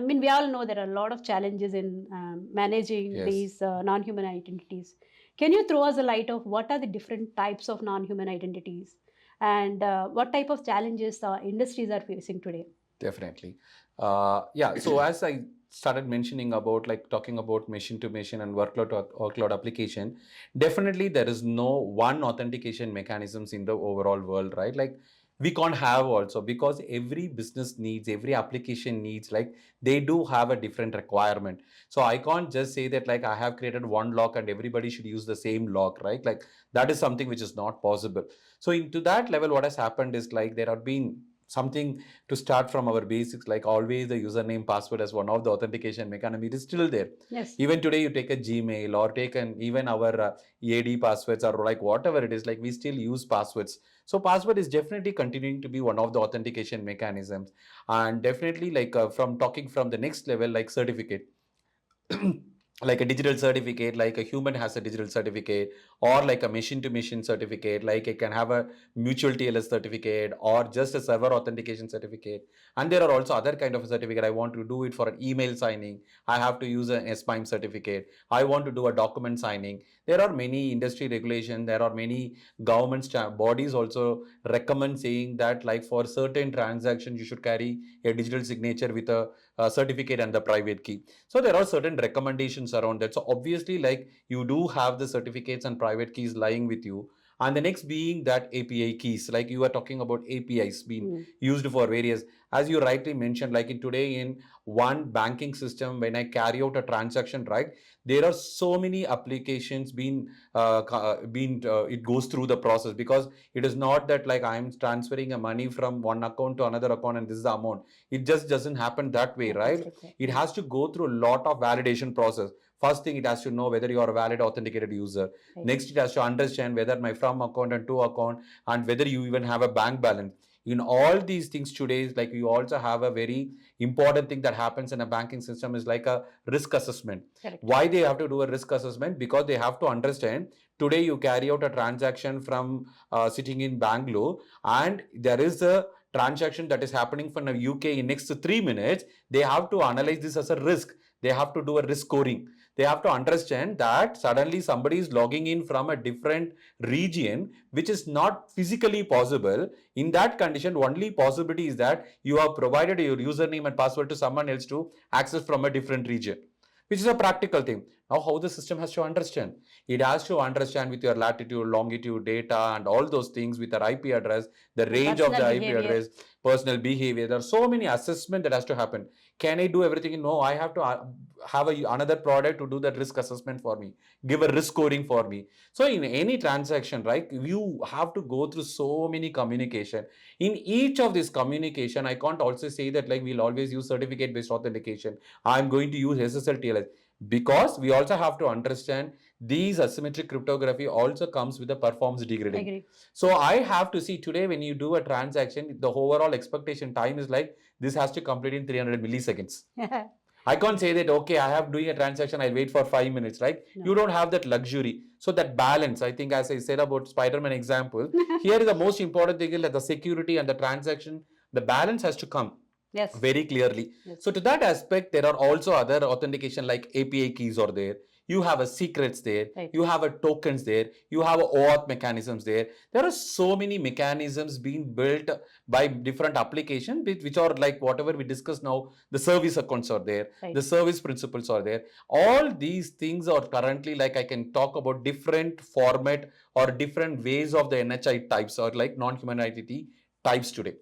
mean, we all know there are a lot of challenges in managing Yes. these non-human identities. Can you throw us a light of what are the different types of non-human identities and what type of challenges industries are facing today? Definitely. Yeah. So as I started mentioning about like talking about machine to machine and workload application, definitely there is no one authentication mechanisms in the overall world, right? Like we can't have also because every business needs, every application needs, like they do have a different requirement. So I can't just say that like I have created one lock and everybody should use the same lock, right? Like that is something which is not possible. So into that level, what has happened is like there have been something to start from our basics, like always the username password as one of the authentication mechanism, it is still there. Yes. Even today you take a Gmail or take an even our EAD passwords or like whatever it is, like we still use passwords. So password is definitely continuing to be one of the authentication mechanisms. And definitely like from talking from the next level, like certificate, like a digital certificate, like a human has a digital certificate, or like a machine to machine certificate, like it can have a mutual TLS certificate or just a server authentication certificate. And there are also other kind of a certificate. I want to do it for an email signing, I have to use an SPIME certificate. I want to do a document signing. There are many industry regulations, there are many government bodies also recommend saying that like for certain transactions you should carry a digital signature with a certificate and the private key. So there are certain recommendations around that. So obviously, like you do have the certificates and private keys lying with you. And the next being that API keys, like you are talking about APIs being used for various, as you rightly mentioned, like in today in one banking system, when I carry out a transaction, right, there are so many applications it goes through the process, because it is not that like I'm transferring a money from one account to another account and this is the amount. It just doesn't happen that way, right? It has to go through a lot of validation process. First thing, it has to know whether you are a valid authenticated user. Right. Next, it has to understand whether my from account and to account, and whether you even have a bank balance. In all these things today, like you also have a very important thing that happens in a banking system is like a risk assessment. Correct. Why they have to do a risk assessment? Because they have to understand, today you carry out a transaction from sitting in Bangalore, and there is a transaction that is happening from the UK in next 3 minutes. They have to analyze this as a risk. They have to do a risk scoring. They have to understand that suddenly somebody is logging in from a different region, which is not physically possible. In that condition, only possibility is that you have provided your username and password to someone else to access from a different region, which is a practical thing. Now, how the system has to understand? It has to understand with your latitude, longitude, data, and all those things with your IP address, the range of the IP address, personal behavior. There are so many assessment that has to happen. Can I do everything? No, I have to have another product to do that risk assessment for me, give a risk scoring for me. So in any transaction, right, you have to go through so many communication. In each of this communication, I can't also say that like we'll always use certificate based authentication. I'm going to use SSL TLS, because we also have to understand these asymmetric cryptography also comes with a performance degrading. So I have to see today when you do a transaction, the overall expectation time is like this has to complete in 300 milliseconds. I can't say that, okay, I have doing a transaction, I'll wait for 5 minutes, right? No. You don't have that luxury. So that balance, I think, as I said about Spider-Man example, here is the most important thing is that the security and the transaction, the balance has to come. Yes. Very clearly. Yes. So to that aspect, there are also other authentication like API keys are there. You have a secrets there. Right. You have a tokens there. You have a OAuth mechanisms there. There are so many mechanisms being built by different applications, which are like whatever we discussed now. The service accounts are there. Right. The service principles are there. All these things are currently, like I can talk about different format or different ways of the NHI types or like non-human identity types today.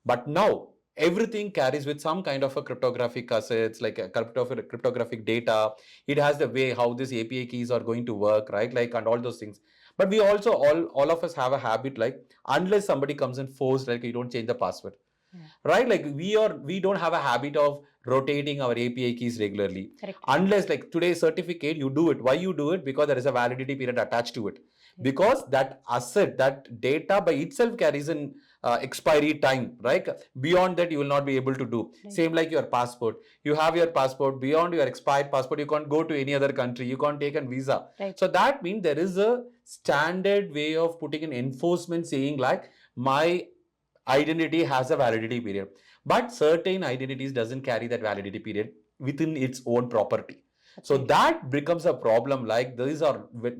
But now everything carries with some kind of a cryptographic assets, like a cryptographic data. It has the way how these API keys are going to work, right? Like, and all those things. But we also, all of us have a habit, like, unless somebody comes and force, like you don't change the password. Yeah. Right? Like we don't have a habit of rotating our API keys regularly. Correct. Unless like today's certificate, you do it. Why you do it? Because there is a validity period attached to it. Because that asset, that data by itself carries an expiry time, right? Beyond that, you will not be able to do. Right. Same like your passport. You have your passport, beyond your expired passport, you can't go to any other country. You can't take a visa. Right. So that means there is a standard way of putting an enforcement saying like my identity has a validity period. but certain identities doesn't carry that validity period within its own property. So Okay. that becomes a problem, like these are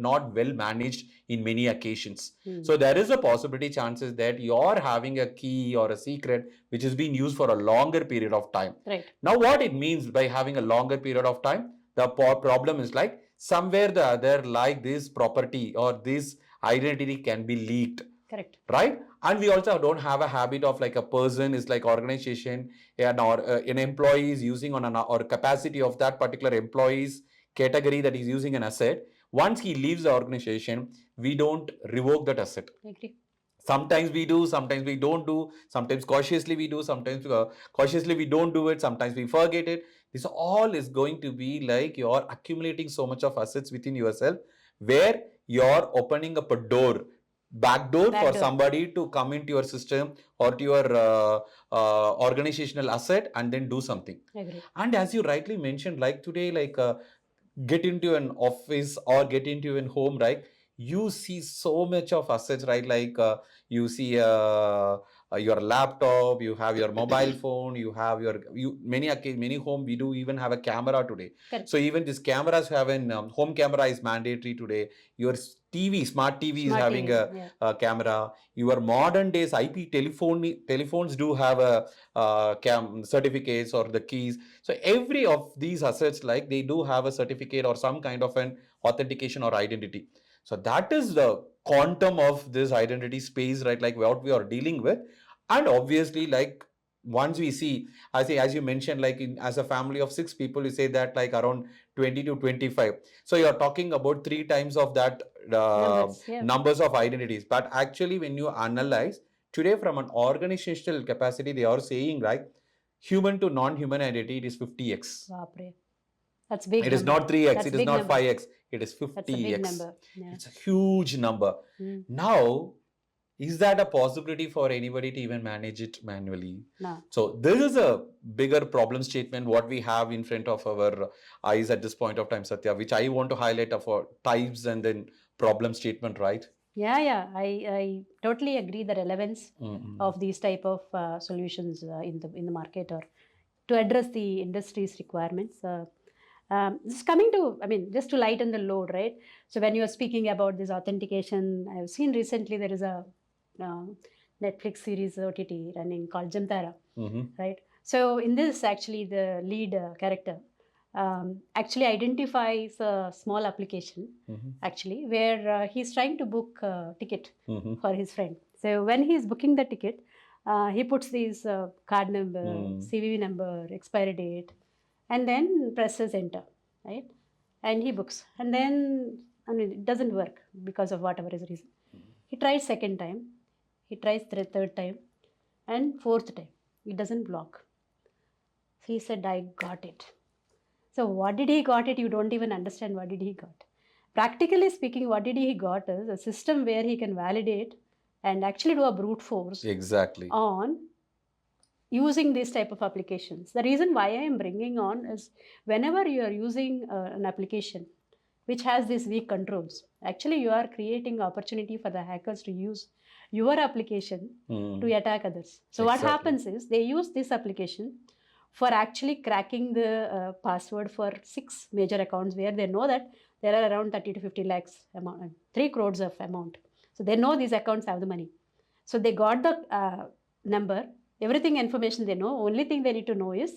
not well managed in many occasions. So there is a possibility, chances that you're having a key or a secret which is being used for a longer period of time. Right. Now what it means by having a longer period of time, the problem is like somewhere the other, like this property or this identity can be leaked. Correct. Right? And we also don't have a habit of like a person is like organization and or an employee is using on an or capacity of that particular employee's category that is using an asset. Once he leaves the organization, we don't revoke that asset. I agree. Sometimes we do, sometimes we don't do, sometimes cautiously we do, sometimes cautiously we don't do it, sometimes we forget it. This all is going to be like you're accumulating so much of assets within yourself, where you're opening up a door, back door for somebody to come into your system or to your organizational asset and then do something. I agree. And as you rightly mentioned, like today, like get into an office or get into an home, right? You see so much of assets, right? Like you see your laptop, you have your mobile phone, you have your many home we do even have a camera today. Correct. So even these cameras have an home camera is mandatory today. Your smart TV is having a camera. Your modern days IP telephones do have a certificates or the keys. So every of these assets, like they do have a certificate or some kind of an authentication or identity. So that is the quantum of this identity space, right? Like what we are dealing with. And obviously, like once we see, I say, as you mentioned, like as a family of 6 people, you say that like around 20 to 25. So you're talking about 3 times of that numbers of identities. But actually, when you analyze today from an organizational capacity, they are saying like human to non-human identity, it is 50x. That's big. It is not 3x, it is not 5x, it is 50x. That's a big number. Yeah. It's a huge number. Now, is that a possibility for anybody to even manage it manually? No. So this is a bigger problem statement what we have in front of our eyes at this point of time, Satya, which I want to highlight of our types and then problem statement, right? Yeah. I totally agree the relevance of these type of solutions in the market or to address the industry's requirements. Just coming to, just to lighten the load, right? So when you are speaking about this authentication, I've seen recently there is a Netflix series OTT running called Jamtara, right? So in this, actually, the lead character actually identifies a small application, actually, where he's trying to book a ticket for his friend. So when he's booking the ticket, he puts these card number, CVV number, expiry date, and then presses enter, right? And he books. And then, it doesn't work because of whatever his reason. He tries second time, he tries third time, and fourth time. It doesn't block. So he said, I got it. So what did he got it? You don't even understand what did he got. Practically speaking, what did he got is a system where he can validate and actually do a brute force on using these type of applications. The reason why I am bringing on is whenever you are using an application which has these weak controls, actually you are creating opportunity for the hackers to use your application to attack others. So what happens is they use this application for actually cracking the password for 6 major accounts where they know that there are around 30 to 50 lakhs amount, 3 crores of amount. So they know these accounts have the money. So they got the number, everything information they know. Only thing they need to know is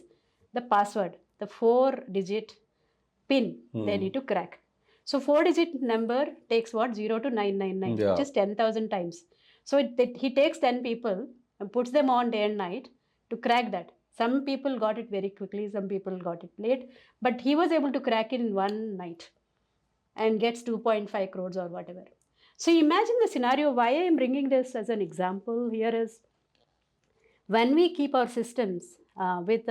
the password, the 4-digit PIN they need to crack. So 4-digit number takes what? 0 to 999, which is 10,000 times. So he takes 10 people and puts them on day and night to crack that. Some people got it very quickly, some people got it late, but he was able to crack it in one night and gets 2.5 crores or whatever. So imagine the scenario. Why I am bringing this as an example here is when we keep our systems with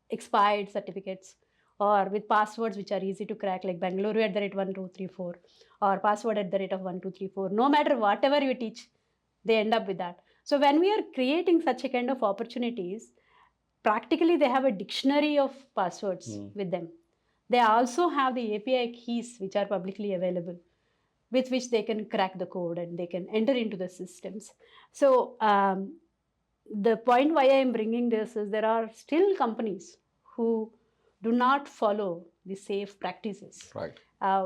expired certificates or with passwords which are easy to crack, like Bangalore @1234 or password @1234, no matter whatever you teach, they end up with that. So when we are creating such a kind of opportunities, practically they have a dictionary of passwords with them. They also have the API keys which are publicly available, with which they can crack the code and they can enter into the systems. So the point why I am bringing this is there are still companies who do not follow the safe practices, Right.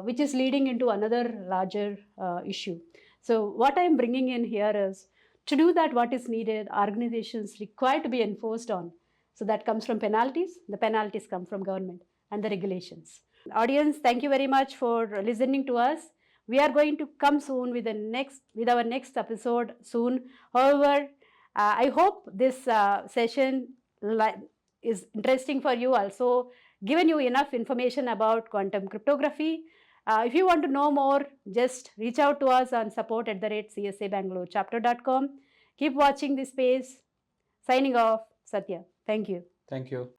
which is leading into another larger issue. So what I am bringing in here is to do that, what is needed, organizations required to be enforced on. So that comes from penalties. The penalties come from government and the regulations. Audience, thank you very much for listening to us. We are going to come soon with our next episode soon. However, I hope this session is interesting for you, also given you enough information about quantum cryptography. If you want to know more, just reach out to us on support@csabangalorechapter.com. Keep watching this space. Signing off, Satya. Thank you. Thank you.